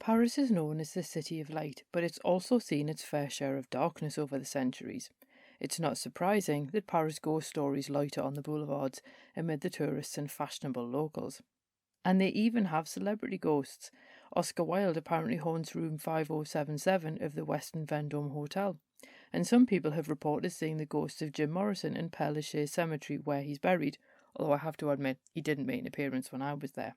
Paris is known as the City of Light, but it's also seen its fair share of darkness over the centuries. It's not surprising that Paris ghost stories loiter on the boulevards amid the tourists and fashionable locals. And they even have celebrity ghosts. Oscar Wilde apparently haunts room 5077 of the Westin Vendôme Hotel. And some people have reported seeing the ghost of Jim Morrison in Père Lachaise Cemetery where he's buried, although I have to admit he didn't make an appearance when I was there.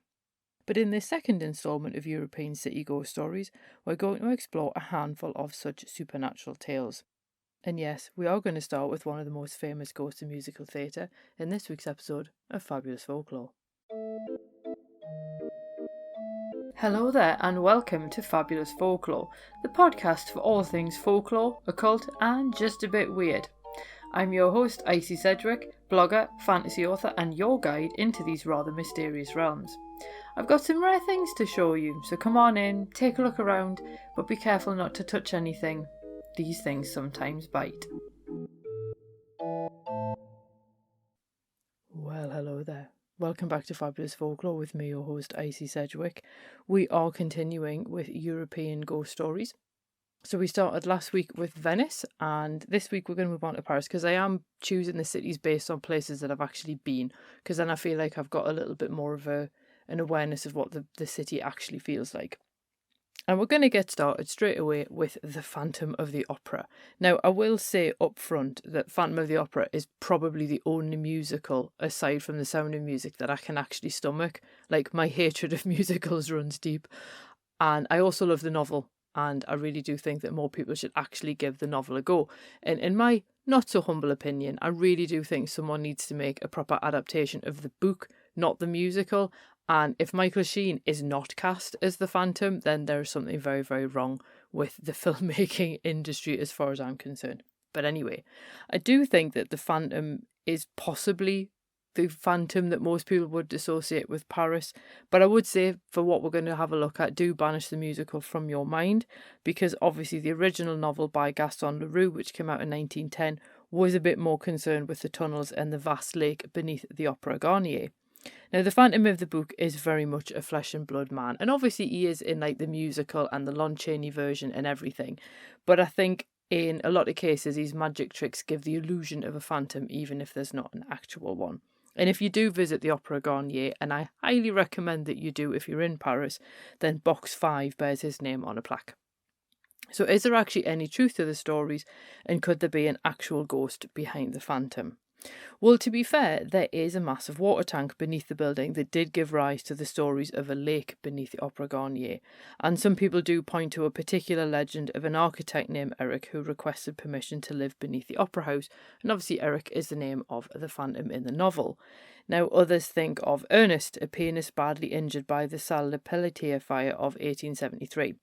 But in this second instalment of European City Ghost Stories, we're going to explore a handful of such supernatural tales. And yes, we are going to start with one of the most famous ghosts in musical theatre in this week's episode of Fabulous Folklore. Hello there and welcome to Fabulous Folklore, the podcast for all things folklore, occult and just a bit weird. I'm your host, Icy Sedgwick, blogger, fantasy author and your guide into these rather mysterious realms. I've got some rare things to show you, so come on in, take a look around, but be careful not to touch anything. These things sometimes bite. Well, hello there. Welcome back to Fabulous Folklore with me, your host, Icy Sedgwick. We are continuing with European ghost stories. So we started last week with Venice, and this week we're going to move on to Paris, because I am choosing the cities based on places that I've actually been, because then I feel like I've got a little bit more of an awareness of what the city actually feels like. And we're going to get started straight away with the Phantom of the Opera. Now, I will say up front that Phantom of the Opera is probably the only musical, aside from The Sound of Music, that I can actually stomach. Like, my hatred of musicals runs deep. And I also love the novel, and I really do think that more people should actually give the novel a go. And in my not so humble opinion, I really do think someone needs to make a proper adaptation of the book, not the musical. And if Michael Sheen is not cast as the Phantom, then there's something very, very wrong with the filmmaking industry as far as I'm concerned. But anyway, I do think that the Phantom is possibly the Phantom that most people would associate with Paris. But I would say, for what we're going to have a look at, do banish the musical from your mind, because obviously the original novel by Gaston Leroux, which came out in 1910, was a bit more concerned with the tunnels and the vast lake beneath the Opera Garnier. Now, the Phantom of the book is very much a flesh and blood man, and obviously he is in like the musical and the Lon Chaney version and everything, but I think in a lot of cases these magic tricks give the illusion of a phantom even if there's not an actual one. And if you do visit the Opera Garnier, and I highly recommend that you do if you're in Paris, then box 5 bears his name on a plaque. So is there actually any truth to the stories, and could there be an actual ghost behind the Phantom? Well, to be fair, there is a massive water tank beneath the building that did give rise to the stories of a lake beneath the Opera Garnier, and some people do point to a particular legend of an architect named Eric who requested permission to live beneath the Opera House, and obviously Eric is the name of the Phantom in the novel. Now, others think of Ernest, a pianist badly injured by the Salle de Pelletier fire of 1873.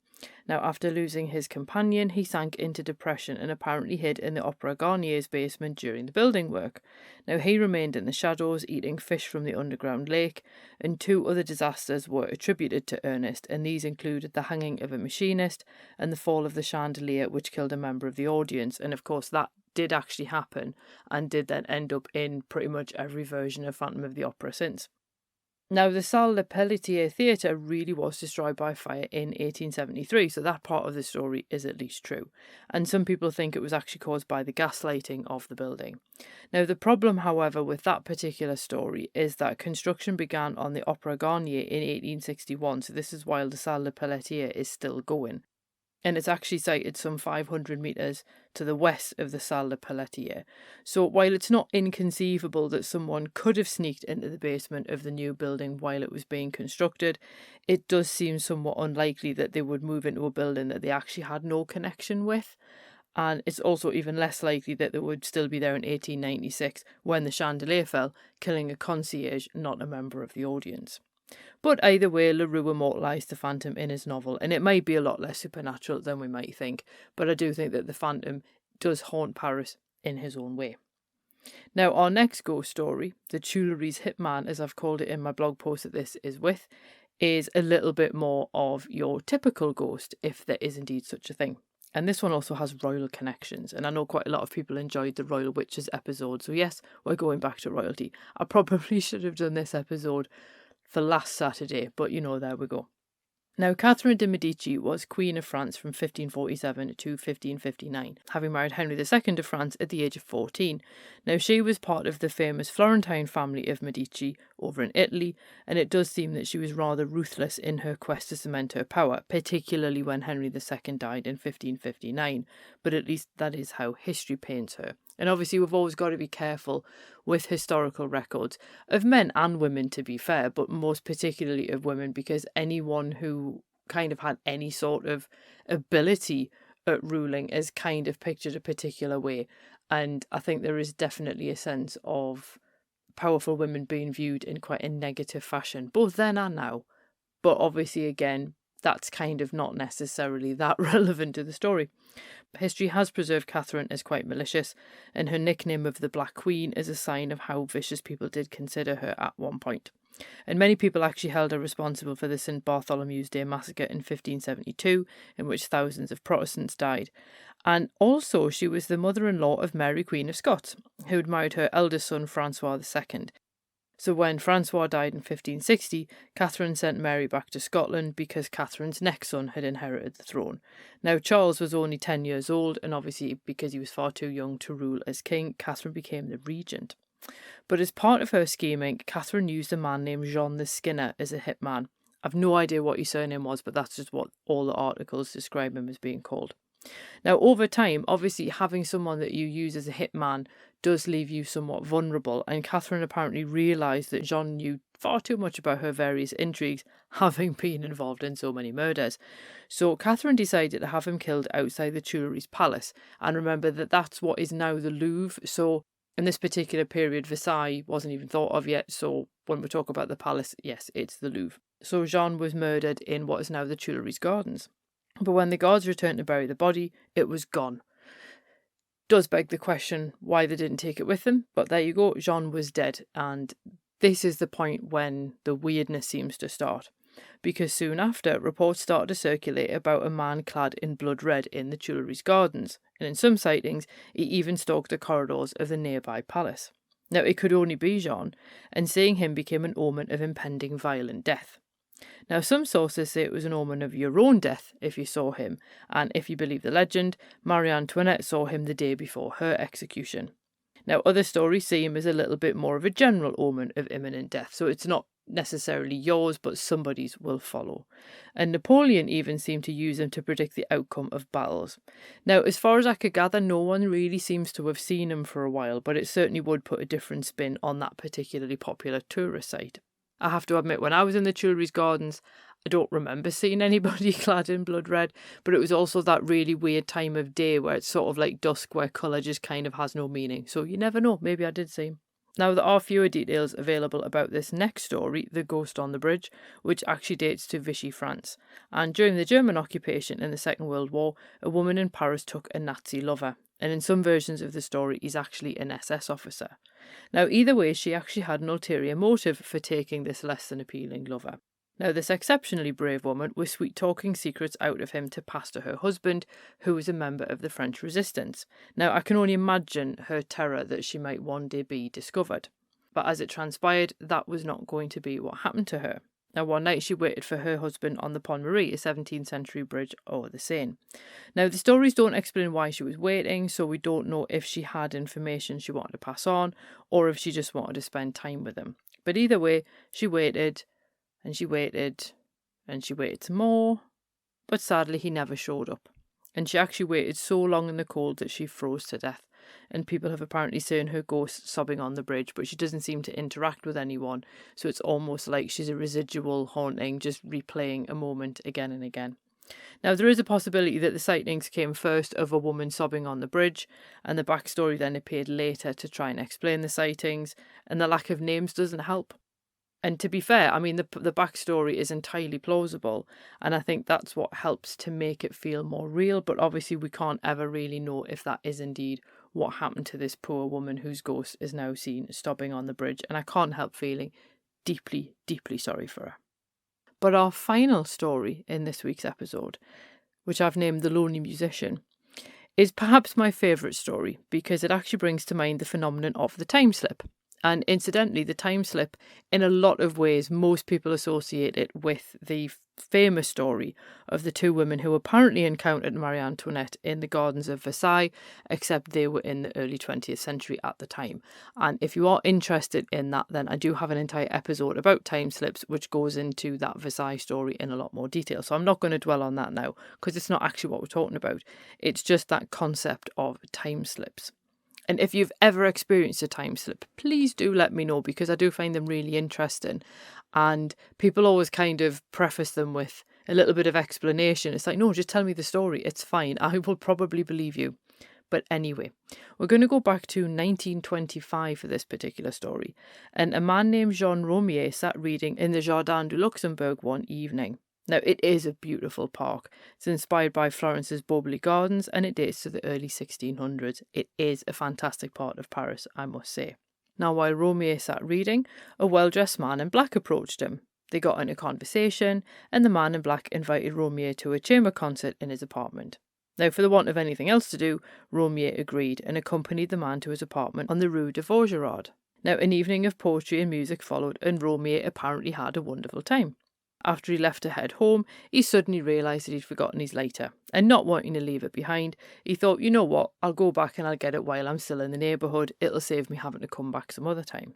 Now, after losing his companion, he sank into depression and apparently hid in the Opera Garnier's basement during the building work. Now, he remained in the shadows, eating fish from the underground lake, and 2 other disasters were attributed to Ernest, and these included the hanging of a machinist and the fall of the chandelier, which killed a member of the audience. And of course, that did actually happen, and did then end up in pretty much every version of Phantom of the Opera since. Now, the Salle de Pelletier Theatre really was destroyed by fire in 1873, so that part of the story is at least true. And some people think it was actually caused by the gaslighting of the building. Now, the problem, however, with that particular story is that construction began on the Opera Garnier in 1861, so this is while the Salle de Pelletier is still going. And it's actually sited some 500 metres to the west of the Salle de Pelletier. So while it's not inconceivable that someone could have sneaked into the basement of the new building while it was being constructed, it does seem somewhat unlikely that they would move into a building that they actually had no connection with. And it's also even less likely that they would still be there in 1896 when the chandelier fell, killing a concierge, not a member of the audience. But either way, Leroux immortalised the Phantom in his novel, and it might be a lot less supernatural than we might think, but I do think that the Phantom does haunt Paris in his own way. Now, our next ghost story, the Tuileries Hitman, as I've called it in my blog post that this is with, is a little bit more of your typical ghost, if there is indeed such a thing. And this one also has royal connections, and I know quite a lot of people enjoyed the Royal Witches episode, so yes, we're going back to royalty. I probably should have done this episode for last Saturday, but there we go. Now, Catherine de' Medici was Queen of France from 1547 to 1559, having married Henry II of France at the age of 14. Now, she was part of the famous Florentine family of Medici over in Italy, and it does seem that she was rather ruthless in her quest to cement her power, particularly when Henry II died in 1559, but at least that is how history paints her. And obviously we've always got to be careful with historical records of men and women, to be fair, but most particularly of women, because anyone who kind of had any sort of ability at ruling is kind of pictured a particular way. And I think there is definitely a sense of powerful women being viewed in quite a negative fashion, both then and now. But obviously, again, that's kind of not necessarily that relevant to the story. History has preserved Catherine as quite malicious, and her nickname of the Black Queen is a sign of how vicious people did consider her at one point. And many people actually held her responsible for the St. Bartholomew's Day massacre in 1572, in which thousands of Protestants died. And also, she was the mother-in-law of Mary, Queen of Scots, who had married her eldest son, Francois II. So when Francois died in 1560, Catherine sent Mary back to Scotland because Catherine's next son had inherited the throne. Now, Charles was only 10 years old, and obviously because he was far too young to rule as king, Catherine became the regent. But as part of her scheming, Catherine used a man named Jean the Skinner as a hitman. I've no idea what his surname was, but that's just what all the articles describe him as being called. Now, over time, obviously having someone that you use as a hitman does leave you somewhat vulnerable, and Catherine apparently realised that Jean knew far too much about her various intrigues, having been involved in so many murders. So Catherine decided to have him killed outside the Tuileries Palace, and remember that that's what is now the Louvre. So in this particular period, Versailles wasn't even thought of yet, so when we talk about the palace, yes, it's the Louvre. So Jean was murdered in what is now the Tuileries Gardens. But when the guards returned to bury the body, it was gone. Does beg the question why they didn't take it with them, but there you go, Jean was dead, and this is the point when the weirdness seems to start. Because soon after, reports started to circulate about a man clad in blood red in the Tuileries Gardens, and in some sightings, he even stalked the corridors of the nearby palace. Now, it could only be Jean, and seeing him became an omen of impending violent death. Now, some sources say it was an omen of your own death if you saw him, and if you believe the legend, Marie Antoinette saw him the day before her execution. Now, other stories see him as a little bit more of a general omen of imminent death, so it's not necessarily yours, but somebody's will follow. And Napoleon even seemed to use him to predict the outcome of battles. Now, as far as I could gather, no one really seems to have seen him for a while, but it certainly would put a different spin on that particularly popular tourist site. I have to admit, when I was in the Tuileries Gardens, I don't remember seeing anybody clad in blood red, but it was also that really weird time of day where it's sort of like dusk, where colour just kind of has no meaning. So you never know, maybe I did see him. Now, there are fewer details available about this next story, The Ghost on the Bridge, which actually dates to Vichy, France. And during the German occupation in the Second World War, a woman in Paris took a Nazi lover. And in some versions of the story, he's actually an SS officer. Now, either way, she actually had an ulterior motive for taking this less than appealing lover. Now, this exceptionally brave woman was sweet-talking secrets out of him to pass to her husband, who was a member of the French resistance. Now, I can only imagine her terror that she might one day be discovered. But as it transpired, that was not going to be what happened to her. Now, one night she waited for her husband on the Pont Marie, a 17th century bridge over the Seine. Now, the stories don't explain why she was waiting, so we don't know if she had information she wanted to pass on, or if she just wanted to spend time with him. But either way, she waited, and she waited, and she waited some more, but sadly he never showed up. And she actually waited so long in the cold that she froze to death. And people have apparently seen her ghost sobbing on the bridge, but she doesn't seem to interact with anyone, so it's almost like she's a residual haunting, just replaying a moment again and again. Now, there is a possibility that the sightings came first of a woman sobbing on the bridge, and the backstory then appeared later to try and explain the sightings, and the lack of names doesn't help. And to be fair, I mean, the backstory is entirely plausible, and I think that's what helps to make it feel more real, but obviously we can't ever really know if that is indeed what happened to this poor woman whose ghost is now seen stopping on the bridge, and I can't help feeling deeply, deeply sorry for her. But our final story in this week's episode, which I've named The Lonely Musician, is perhaps my favourite story because it actually brings to mind the phenomenon of the time slip. And incidentally, the time slip, in a lot of ways, most people associate it with the famous story of the two women who apparently encountered Marie Antoinette in the gardens of Versailles, except they were in the early 20th century at the time. And if you are interested in that, then I do have an entire episode about time slips, which goes into that Versailles story in a lot more detail. So I'm not going to dwell on that now, because it's not actually what we're talking about. It's just that concept of time slips. And if you've ever experienced a time slip, please do let me know, because I do find them really interesting. And people always kind of preface them with a little bit of explanation. It's like, no, just tell me the story. It's fine. I will probably believe you. But anyway, we're going to go back to 1925 for this particular story. And a man named Jean Romier sat reading in the Jardin du Luxembourg one evening. Now, it is a beautiful park. It's inspired by Florence's Beaubourg Gardens, and it dates to the early 1600s. It is a fantastic part of Paris, I must say. Now, while Romier sat reading, a well-dressed man in black approached him. They got into conversation, and the man in black invited Romier to a chamber concert in his apartment. Now, for the want of anything else to do, Romier agreed and accompanied the man to his apartment on the Rue de Vaugirard. Now, an evening of poetry and music followed, and Romier apparently had a wonderful time. After he left to head home, he suddenly realised that he'd forgotten his lighter, and not wanting to leave it behind, he thought, you know what, I'll go back and I'll get it while I'm still in the neighbourhood. It'll save me having to come back some other time.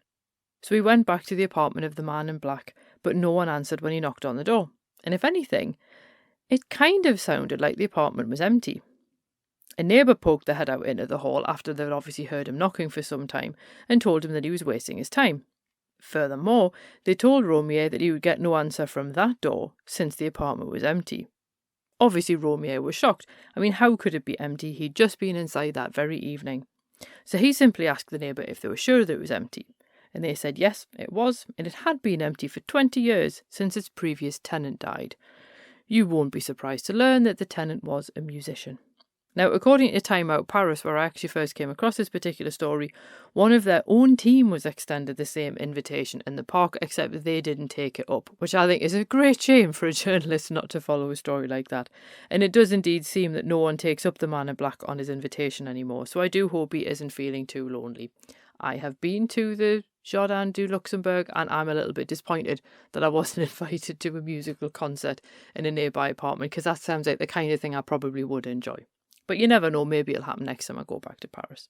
So he went back to the apartment of the man in black, but no one answered when he knocked on the door. And if anything, it kind of sounded like the apartment was empty. A neighbour poked their head out into the hall after they'd obviously heard him knocking for some time, and told him that he was wasting his time. Furthermore, they told Romier that he would get no answer from that door, since the apartment was empty. Obviously, Romier was shocked. I mean, how could it be empty? He'd just been inside that very evening. So he simply asked the neighbour if they were sure that it was empty. And they said yes, it was, and it had been empty for 20 years since its previous tenant died. You won't be surprised to learn that the tenant was a musician. Now, according to Time Out Paris, where I actually first came across this particular story, one of their own team was extended the same invitation in the park, except they didn't take it up, which I think is a great shame for a journalist not to follow a story like that. And it does indeed seem that no one takes up the man in black on his invitation anymore, so I do hope he isn't feeling too lonely. I have been to the Jardin du Luxembourg, and I'm a little bit disappointed that I wasn't invited to a musical concert in a nearby apartment, because that sounds like the kind of thing I probably would enjoy. But you never know, maybe it'll happen next time I go back to Paris.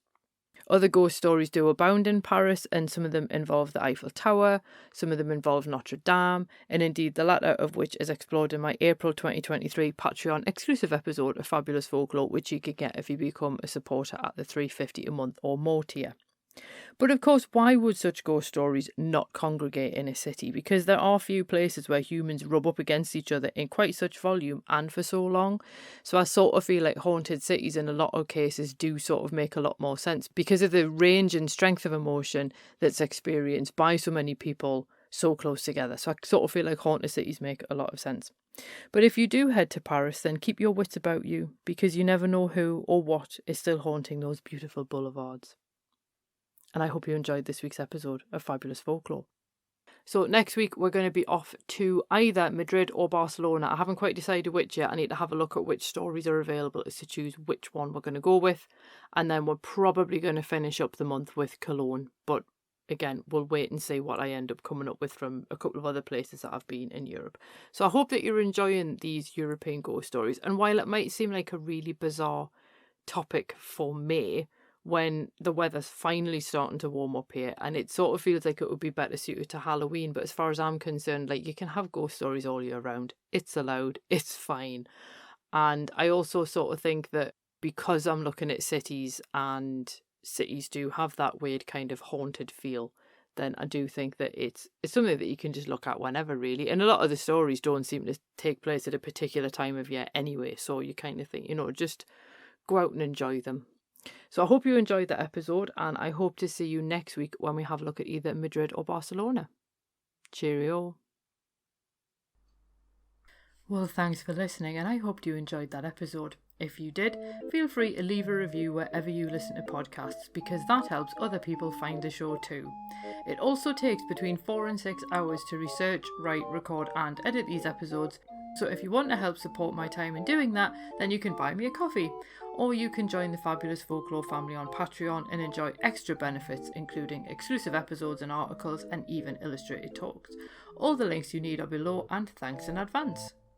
Other ghost stories do abound in Paris, and some of them involve the Eiffel Tower, some of them involve Notre Dame, and indeed the latter of which is explored in my April 2023 Patreon exclusive episode of Fabulous Folklore, which you can get if you become a supporter at the $3.50 a month or more tier. But of course, why would such ghost stories not congregate in a city? Because there are few places where humans rub up against each other in quite such volume and for so long. So I sort of feel like haunted cities in a lot of cases do sort of make a lot more sense because of the range and strength of emotion that's experienced by so many people so close together. So I sort of feel like haunted cities make a lot of sense. But if you do head to Paris, then keep your wits about you, because you never know who or what is still haunting those beautiful boulevards. And I hope you enjoyed this week's episode of Fabulous Folklore. So next week we're going to be off to either Madrid or Barcelona. I haven't quite decided which yet. I need to have a look at which stories are available as to choose which one we're going to go with. And then we're probably going to finish up the month with Cologne. But again, we'll wait and see what I end up coming up with from a couple of other places that I've been in Europe. So I hope that you're enjoying these European ghost stories. And while it might seem like a really bizarre topic for May, when the weather's finally starting to warm up here, and it sort of feels like it would be better suited to Halloween, but as far as I'm concerned, like, you can have ghost stories all year round. It's allowed, it's fine. And I also sort of think that because I'm looking at cities, and cities do have that weird kind of haunted feel, then I do think that it's something that you can just look at whenever, really. And a lot of the stories don't seem to take place at a particular time of year anyway, so you kind of think, just go out and enjoy them. So I hope you enjoyed that episode, and I hope to see you next week when we have a look at either Madrid or Barcelona. Cheerio. Well, thanks for listening, and I hope you enjoyed that episode. If you did, feel free to leave a review wherever you listen to podcasts, because that helps other people find the show too. It also takes between 4 and 6 hours to research, write, record and edit these episodes, So if you want to help support my time in doing that, then you can buy me a coffee, or you can join the Fabulous Folklore family on Patreon and enjoy extra benefits, including exclusive episodes and articles and even illustrated talks. All the links you need are below, and thanks in advance.